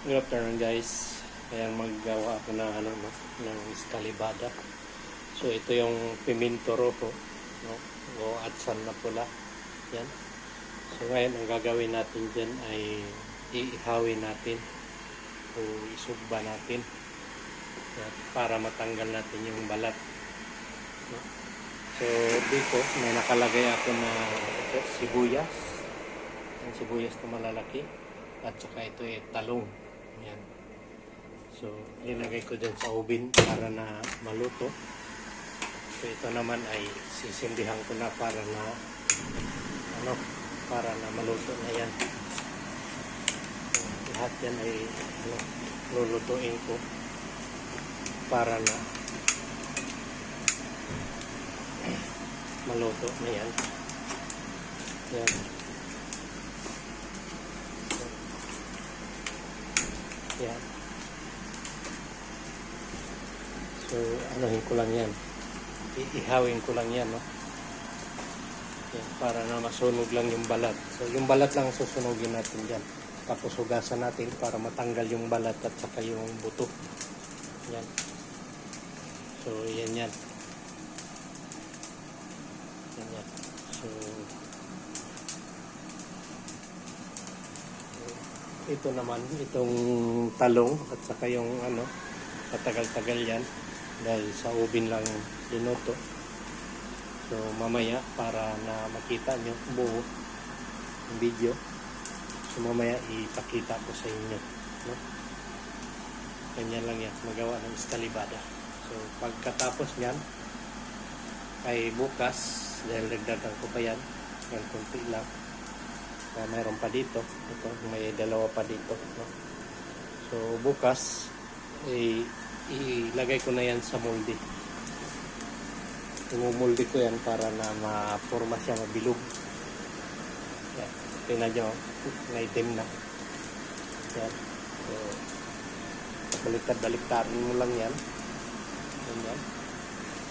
Good afternoon guys. Ayan, maggawa ako ng ng escalivada. So ito yung pimento rojo, no? O atsan na pula. Yan. So ngayon ang gagawin natin diyan ay iihawin natin o isugba natin. Yan, para matanggal natin yung balat. No? So dito may nakalagay ako na sibuyas. Ang sibuyas na malalaki at saka ito ay talong. Yan. So, linagay ko dyan sa oven para na maluto. So, ito naman ay sisindihan ko na para na maluto na yan. So, lahat yan ay lulutuin ko para na maluto na yan. Yan. Yan. So, anuhin ko lang yan. Ihawin ko lang yan, no? Yan, para na masunog lang yung balat. So, yung balat lang susunugin natin dyan. Tapos hugasan natin para matanggal yung balat at saka yung buto. Yan. So, yan yan. Yan yan. So, ito naman, itong talong at saka yung patagal-tagal yan dahil sa oven lang dinuto. So mamaya para na makita nyo buo yung video, so mamaya ipakita ko sa inyo, no? Ganyan lang yan, magawa ng escalivada. So pagkatapos nyan ay bukas, dahil nagdagan ko pa yan konti lang. Mayroon pa dito. Ito, may dalawa pa dito. No? So, bukas, ilagay ko na yan sa molde. Imumolde ko yan para na ma-forma siya, mabilog. Yan. Tingnan nyo, na-itim na. Yan. So, baliktad-baliktarin mo lang yan. Yan.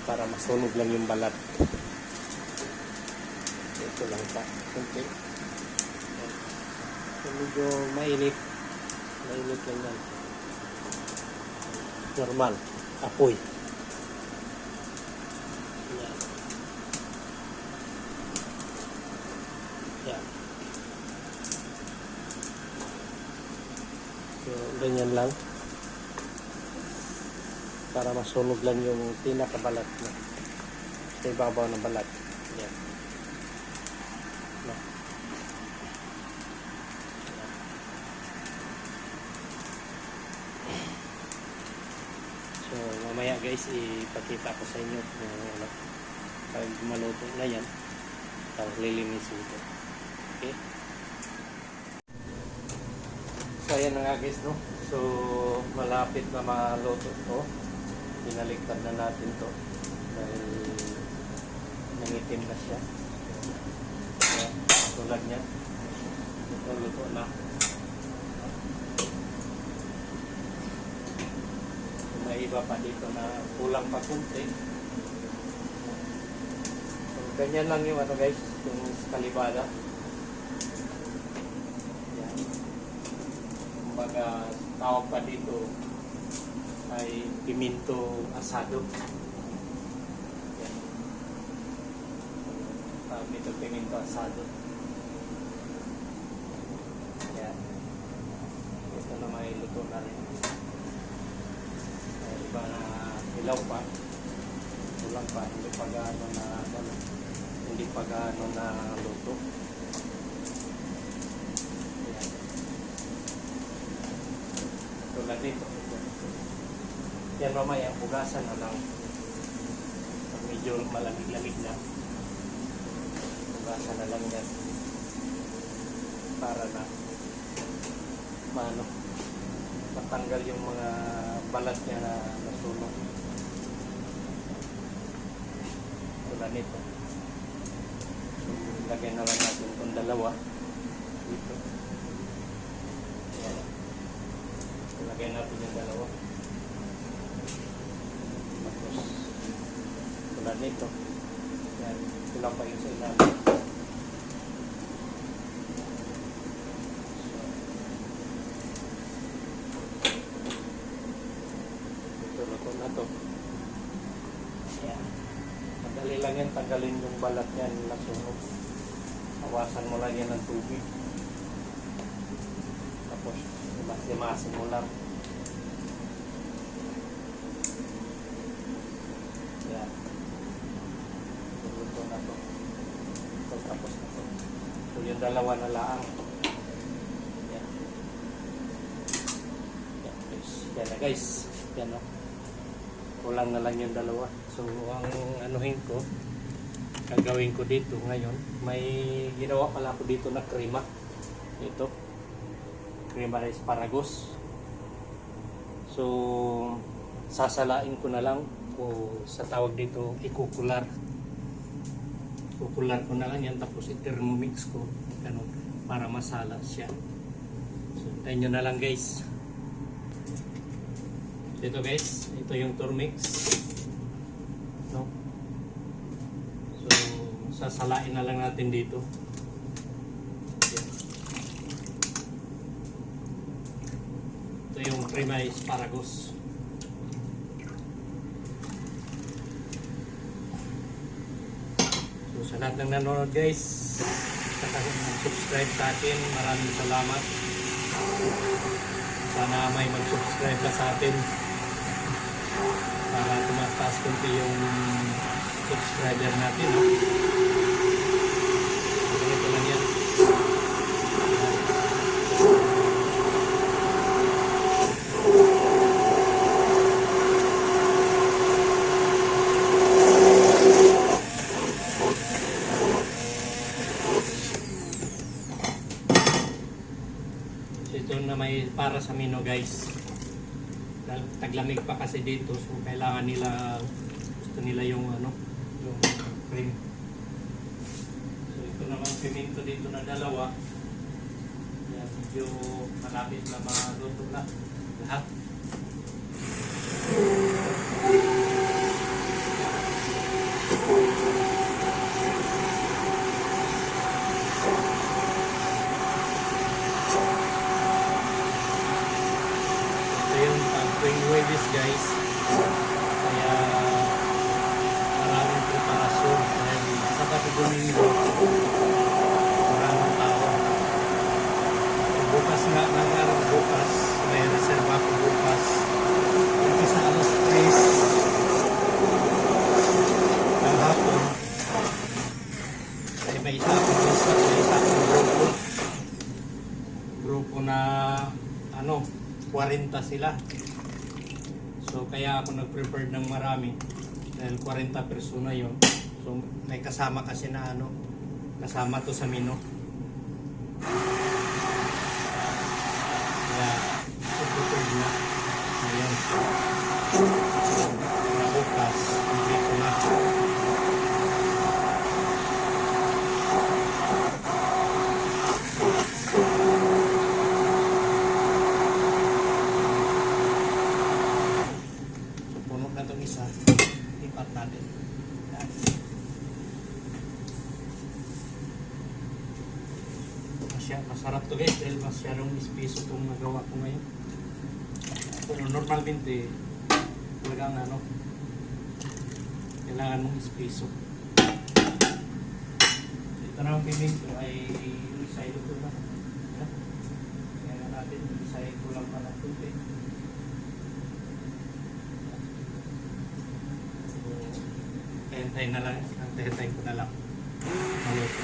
Para masunog lang yung balat. Ito lang pa. Okay. So, medyo mainit lang yan. Normal, apoy. Yan. Yan. So, ganyan lang. Para masunog lang yung pinakabalat na sa ibabaw ng balat. Yan. No. So mamaya guys, ipakita ko sa inyo kung pag maluto na yan, tapos lilinisin ko. Okay? So ayan na nga guys, no? So malapit na maluto to. Pinaliktad na natin to dahil nangitim na siya. Kaya tulad niya, ito luto na. May iba pa dito na kulang pa kunti. So, ganyan lang yung guys, yung escalivada. Yan. Kumbaga, tawag pa dito ay pimento asado. Yan. Tawag dito pimento asado. Yan. Ito na may luto na rin. Iba na ilaw pa, kulang pa, hindi pa gaano na luto. Ayan. Tulad dito. Yan mamaya, hugasan na lang. Pag medyo malamig-lamig na, hugasan na lang yan. Para na matanggal yung mga balat niya na nasunog. Tulad nito. So, lagyan na lang natin itong dalawa dito. Ayan. Lagyan natin yung dalawa. Tapos tulad nito. Ayan. Kulang pa yung sa ilalim. na to. Ayan. Madali lang yan, tanggalin yung balat yan, nasunog. Awasan mo lang yan ng tubig. Tapos, limasin mo lang. Ayan. Luto na to. So, tapos na to. So, yung dalawa na laang. Ayan. Ayan, guys. Yan na guys. Yan o. Kulang na lang yung dalawa. So, ang anuhin ko, gagawin ko dito ngayon, may ginawa pala ako dito na krema. Ito. Krema na asparagus. So, sasalain ko na lang o sa tawag dito, ikukular. Kukular ko na lang yan tapos i-thermomix ko ganun, para masala siya. So, tayo nyo na lang guys. Ito guys, ito yung Turmix. No? So, sasalain na lang natin dito. Yan. Ito yung crema asparagus. So, sa lahat ng nanonood guys, sa subscribe sa akin, maraming salamat. Sana may mag-subscribe ka sa atin para tumataas kunti yung subscriber natin. No? So, ganito lang yan. So, ito na may para sa mino guys. Taglamig pa kasi dito, so kailangan nila, gusto nila yung ano, yung cream. So ito naman piminto dito na dalawa. Yan, medyo malapit na maluto na lahat. This guys, kaya maraming preparasyon dahil Sabado Domingo maraming tao. Bukas nga ng araw, bukas may reserva ko bukas sa alas 3 ng hapon. Kaya may isa akong grupo na ano 40 sila. So kaya ako nag-prepare ng marami dahil 40 persona yon. So may kasama kasi na ano, kasama to sa menu. Kaya prepare na. Ayan. Na bukas, dito na. Isa, ipat natin. Masarap to guys dahil masyadong ispiso itong nagawa ko ngayon. Pero normalmente talagang ano, kailangan mong ispiso. Ito na ang piminto ay isay luto na. Kaya natin isay ko lang pala tuti. Hintayin na lang, hintayin ko na lang. Maluto.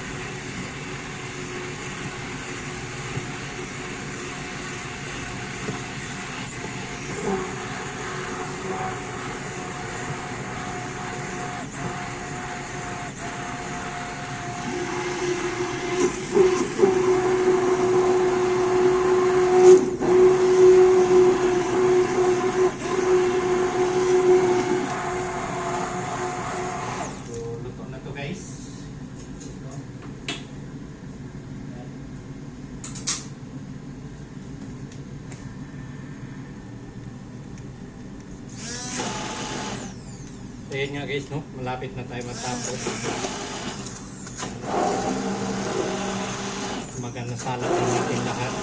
So yun nga guys, no? Malapit na tayo matapos. Maganda salat natin lahat.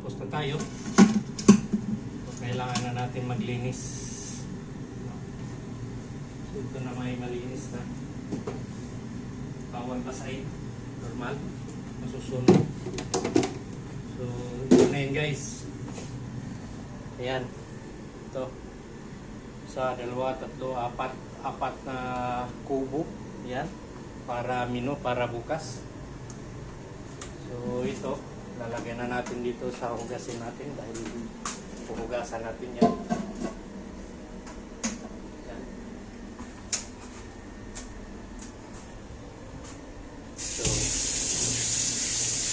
tapos na tayo. So, kailangan na natin maglinis. So, ito na may malinis na. Bawal basahin. Normal. Masusunod. So, ito na yun guys. Ayan. Ito. Sa 2, 3, 4 na kubo. Ayan. Para para bukas. So, ito. Lalagyan na natin dito sa hugasin natin dahil puhugasan natin yan. Yan. So,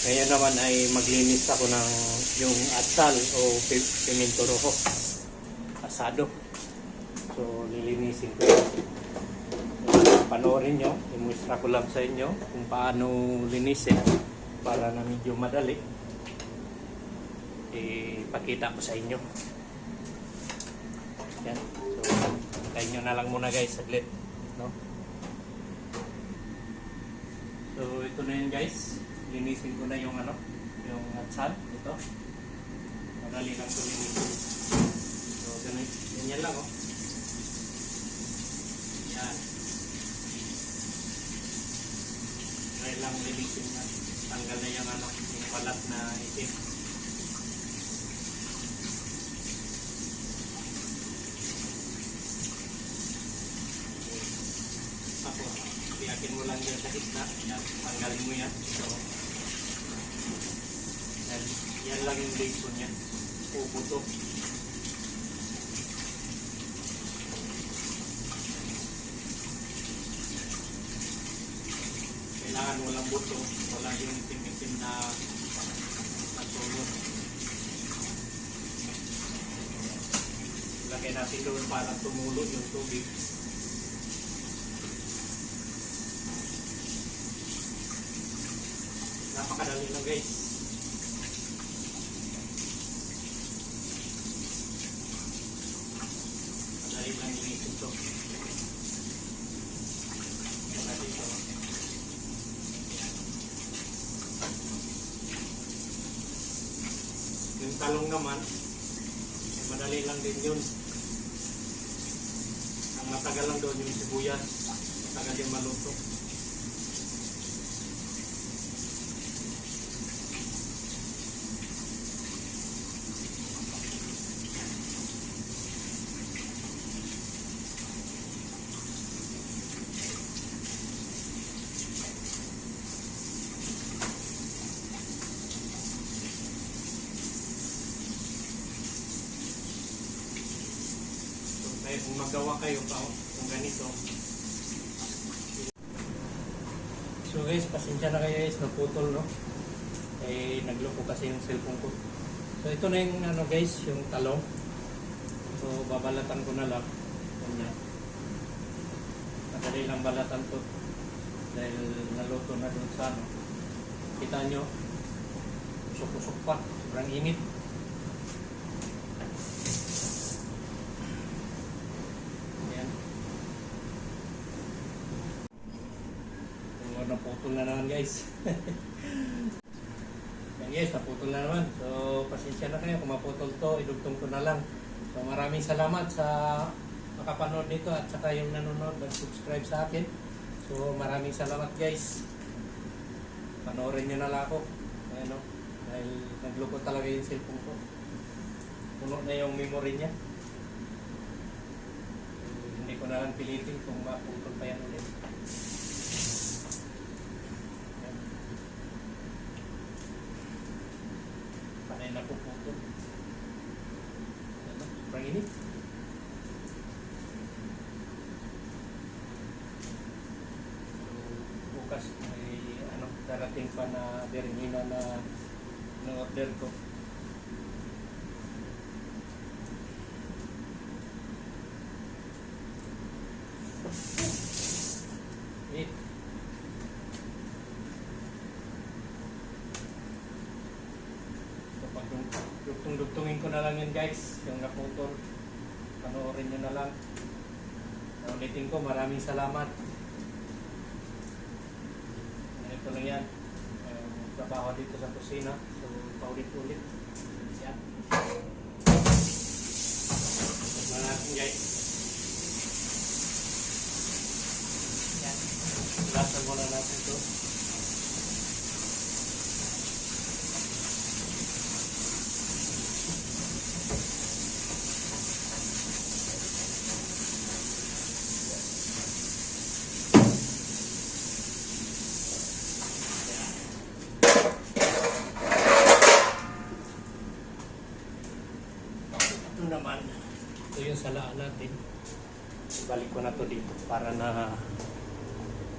ngayon naman ay maglinis ako ng yung atsal o pimento rojo. Asado. So, lilinisin ko yan. Panoorin nyo. Imuistra ko lang sa inyo kung paano linisin para na medyo madali. Ipakita ko sa inyo. Yan. So, tayo nyo na lang muna guys, saglit. No? So, ito na yun guys. Linisin ko na yung yung atsal. Ito. Madali lang ito linisin. So, ganyan lang oh. Yan. Try lang linisin na. Tanggal na yung yung balat na itim. Iyakin mo lang yan sa gitna. Yan, tanggalin mo yan. So, yan lang yung base niya. Puputo. Kailangan walang buto. Wala yung itim-itim na natulog. Lagay natin doon para tumulog yung tubig. Napakadali lang guys. Madali lang inisin ito. Madali ito. Yung talong naman, madali lang din yun. Ang matagal lang doon yung sibuyas. Matagal yung maluto. Kaya kung magawa kayo kung ganito. So guys, pasensya na kayo guys, naputol no. Nagloko kasi yung cellphone ko. So ito na yung guys, yung talong. So babalatan ko na lang. Ganyan. Madali lang balatan to. Dahil naluto na dun sa Kita nyo, usok-usok pa. Sobrang init. Naputol na naman guys. Yan guys, naputol na naman. So pasensya na kayo kung maputol to, idugtong ko na lang. So maraming salamat sa makapanood nito at saka yung nanonood at subscribe sa akin. So maraming salamat guys. Panoorin nyo na lang ako. Ayan, dahil nagloko talaga yung cellphone ko. Puno na yung memory niya. Hindi ko na lang pilitin kung maputol pa yan ulit. Napuputol. Sobrang init. Bukas may darating pa na bermina na order ko. Dugtungin ko na lang yun guys, yung naputol. Panoorin nyo na lang. Ulitin ko, maraming salamat. Ito lang yan. Trabaho dito sa kusina. So, paulit-ulit. ito naman, ito yung salaan natin. Balik ko na to dito para na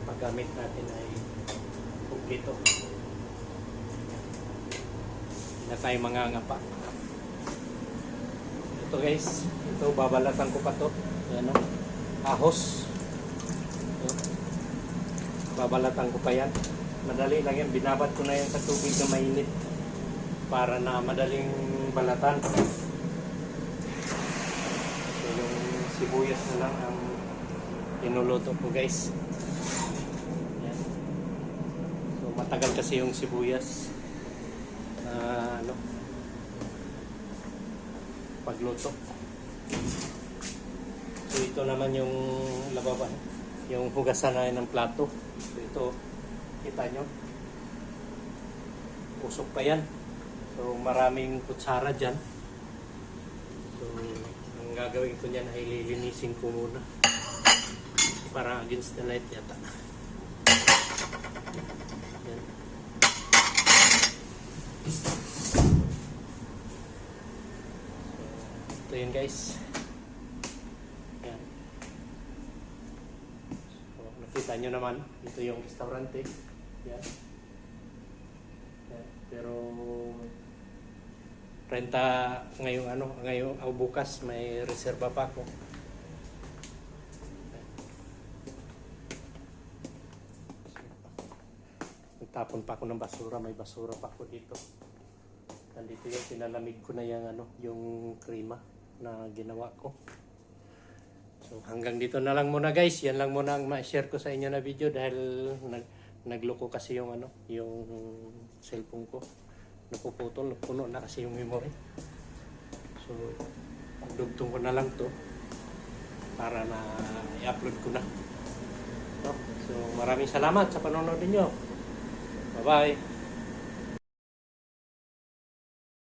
paggamit natin ay kumpleto. Hindi na tayo mangangapa. Ito guys, ito babalatan ko pa to. Ayan o, ahos. Babalatan ko pa yan. Madali lang yan, binabad ko na yan sa tubig na mainit para na madaling balatan. So yung sibuyas na lang ang inuluto ko guys. Yan. So matagal kasi yung sibuyas pagluto. So ito naman yung lababan, yung hugasan na ng plato. So ito, kita nyo, usok pa yan. So maraming kutsara dyan. So ang gagawin ko niyan ay lilinisin ko muna para against the light yata. Yan. So, ito yun guys. Yan. So nakita nyo naman, ito yung restaurante. Yan. Yan. Pero renta ngayong bukas may reserba pa ako. Nagtapon pa ako ng basura, may basura pa ako dito. Nandito yung pinalamig ko na yung krema na ginawa ko. So hanggang dito na lang muna guys. Yan lang muna ang ma-share ko sa inyo na video dahil nagloko kasi yung yung cellphone ko. Napuputol, puno na kasi yung memory. So dugtong ko na lang to para na i-upload ko na. No? So maraming salamat sa panonood niyo. Bye-bye.